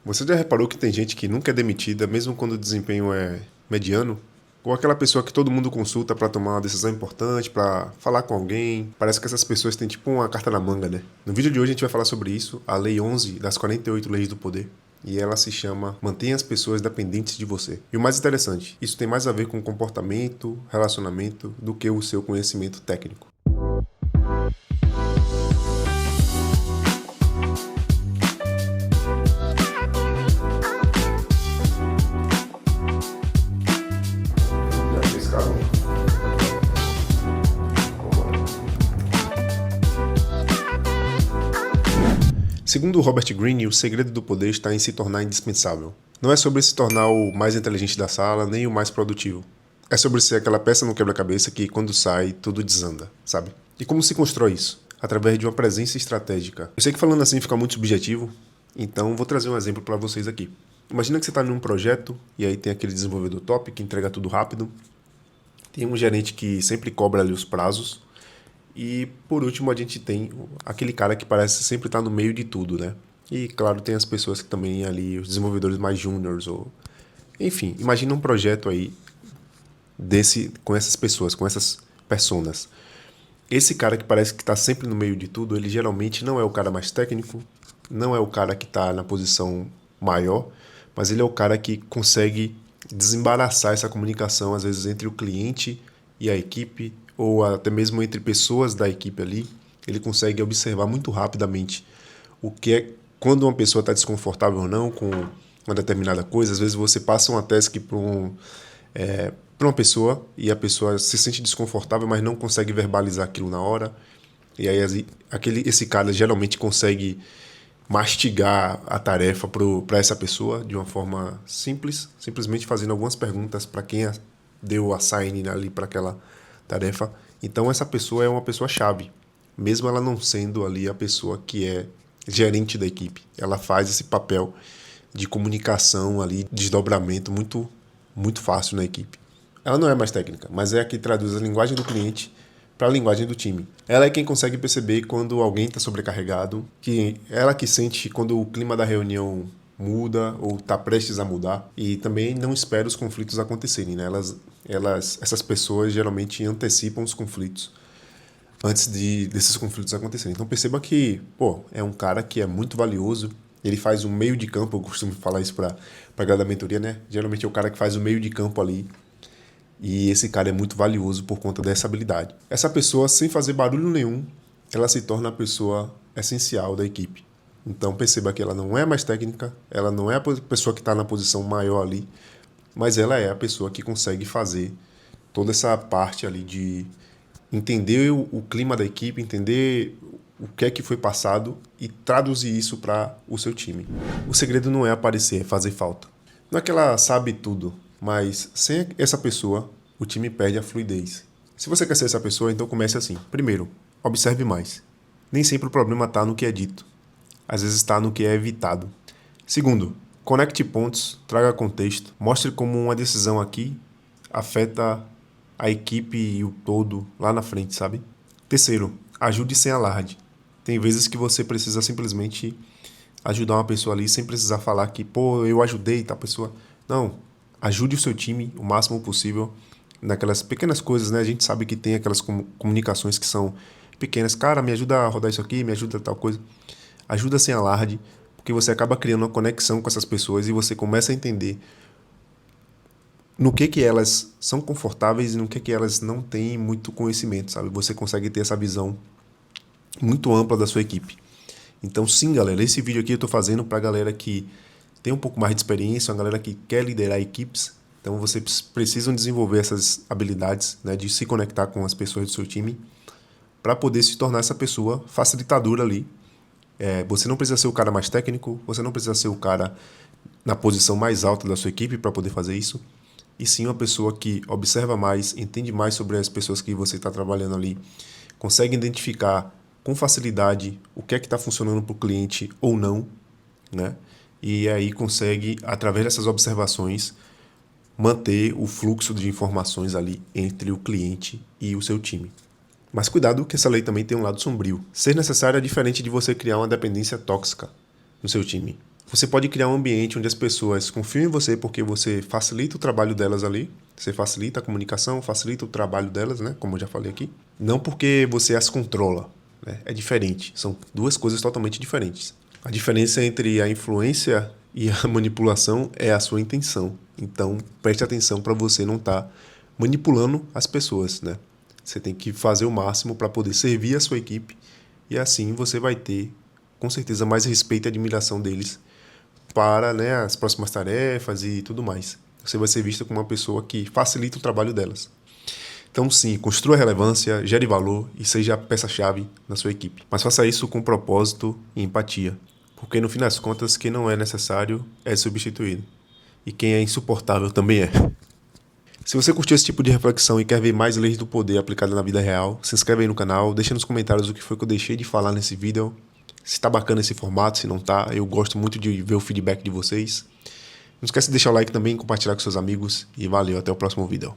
Você já reparou que tem gente que nunca é demitida, mesmo quando o desempenho é mediano? Ou aquela pessoa que todo mundo consulta para tomar uma decisão importante, para falar com alguém? Parece que essas pessoas têm tipo uma carta na manga, né? No vídeo de hoje a gente vai falar sobre isso, a Lei 11 das 48 Leis do Poder. E ela se chama Mantenha as pessoas dependentes de você. E o mais interessante, isso tem mais a ver com comportamento, relacionamento, do que o seu conhecimento técnico. Segundo Robert Greene, o segredo do poder está em se tornar indispensável. Não é sobre se tornar o mais inteligente da sala, nem o mais produtivo. É sobre ser aquela peça no quebra-cabeça que, quando sai, tudo desanda, sabe? E como se constrói isso? Através de uma presença estratégica. Eu sei que falando assim fica muito subjetivo, então vou trazer um exemplo para vocês aqui. Imagina que você está num projeto e aí tem aquele desenvolvedor top que entrega tudo rápido. Tem um gerente que sempre cobra ali os prazos. E por último a gente tem aquele cara que parece sempre estar no meio de tudo, né? E claro, tem as pessoas que também ali, os desenvolvedores mais júniors ou... Enfim, imagina um projeto aí com essas pessoas, com essas personas. Esse cara que parece que está sempre no meio de tudo, ele geralmente não é o cara mais técnico, não é o cara que está na posição maior, mas ele é o cara que consegue desembaraçar essa comunicação, às vezes, entre o cliente e a equipe, ou até mesmo entre pessoas da equipe ali. Ele consegue observar muito rapidamente o que é quando uma pessoa está desconfortável ou não com uma determinada coisa. Às vezes você passa uma task para uma pessoa e a pessoa se sente desconfortável, mas não consegue verbalizar aquilo na hora. E aí esse cara geralmente consegue mastigar a tarefa para essa pessoa de uma forma simples, simplesmente fazendo algumas perguntas para quem deu o assign ali para aquela tarefa. Então essa pessoa é uma pessoa chave, mesmo ela não sendo ali a pessoa que é gerente da equipe. Ela faz esse papel de comunicação ali, desdobramento muito fácil na equipe. Ela não é mais técnica, mas é a que traduz a linguagem do cliente para a linguagem do time. Ela é quem consegue perceber quando alguém está sobrecarregado, ela que sente quando o clima da reunião muda ou está prestes a mudar, e também não espera os conflitos acontecerem, né? Essas pessoas geralmente antecipam os conflitos antes desses conflitos acontecerem. Então perceba que, é um cara que é muito valioso. Ele faz um meio de campo, eu costumo falar isso para a galera da mentoria, né? Geralmente é o cara que faz o meio de campo ali. E esse cara é muito valioso por conta dessa habilidade. Essa pessoa, sem fazer barulho nenhum, ela se torna a pessoa essencial da equipe. Então perceba que ela não é mais técnica, ela não é a pessoa que está na posição maior ali, mas ela é a pessoa que consegue fazer toda essa parte ali de entender o clima da equipe, entender o que é que foi passado e traduzir isso para o seu time. O segredo não é aparecer, é fazer falta. Não é que ela sabe tudo, mas sem essa pessoa, o time perde a fluidez. Se você quer ser essa pessoa, então comece assim. Primeiro, observe mais. Nem sempre o problema está no que é dito. Às vezes está no que é evitado. Segundo, conecte pontos, traga contexto, mostre como uma decisão aqui afeta a equipe e o todo lá na frente, sabe? Terceiro, ajude sem alarde. Tem vezes que você precisa simplesmente ajudar uma pessoa ali sem precisar falar que, eu ajudei tal pessoa. Não, ajude o seu time o máximo possível naquelas pequenas coisas, né? A gente sabe que tem aquelas comunicações que são pequenas. Cara, me ajuda a rodar isso aqui, me ajuda a tal coisa. Ajuda sem alarde, porque você acaba criando uma conexão com essas pessoas e você começa a entender no que elas são confortáveis e no que elas não têm muito conhecimento, sabe? Você consegue ter essa visão muito ampla da sua equipe. Então, sim, galera, esse vídeo aqui eu tô fazendo pra galera que tem um pouco mais de experiência, uma galera que quer liderar equipes. Então, vocês precisam desenvolver essas habilidades, né, de se conectar com as pessoas do seu time para poder se tornar essa pessoa facilitadora ali. Você não precisa ser o cara mais técnico, você não precisa ser o cara na posição mais alta da sua equipe para poder fazer isso, e sim uma pessoa que observa mais, entende mais sobre as pessoas que você está trabalhando ali, consegue identificar com facilidade o que é que está funcionando para o cliente ou não, né? E aí consegue, através dessas observações, manter o fluxo de informações ali entre o cliente e o seu time. Mas cuidado que essa lei também tem um lado sombrio. Ser necessário é diferente de você criar uma dependência tóxica no seu time. Você pode criar um ambiente onde as pessoas confiam em você porque você facilita o trabalho delas ali. Você facilita a comunicação, facilita o trabalho delas, né? Como eu já falei aqui. Não porque você as controla, né? É diferente. São duas coisas totalmente diferentes. A diferença entre a influência e a manipulação é a sua intenção. Então, preste atenção para você não estar manipulando as pessoas, né? Você tem que fazer o máximo para poder servir a sua equipe e assim você vai ter, com certeza, mais respeito e admiração deles para, né, as próximas tarefas e tudo mais. Você vai ser visto como uma pessoa que facilita o trabalho delas. Então, sim, construa relevância, gere valor e seja a peça-chave na sua equipe. Mas faça isso com propósito e empatia. Porque, no fim das contas, quem não é necessário é substituído. E quem é insuportável também é. Se você curtiu esse tipo de reflexão e quer ver mais leis do poder aplicadas na vida real, se inscreve aí no canal, deixa nos comentários o que foi que eu deixei de falar nesse vídeo. Se tá bacana esse formato, se não tá, eu gosto muito de ver o feedback de vocês. Não esquece de deixar o like também, compartilhar com seus amigos e valeu, até o próximo vídeo.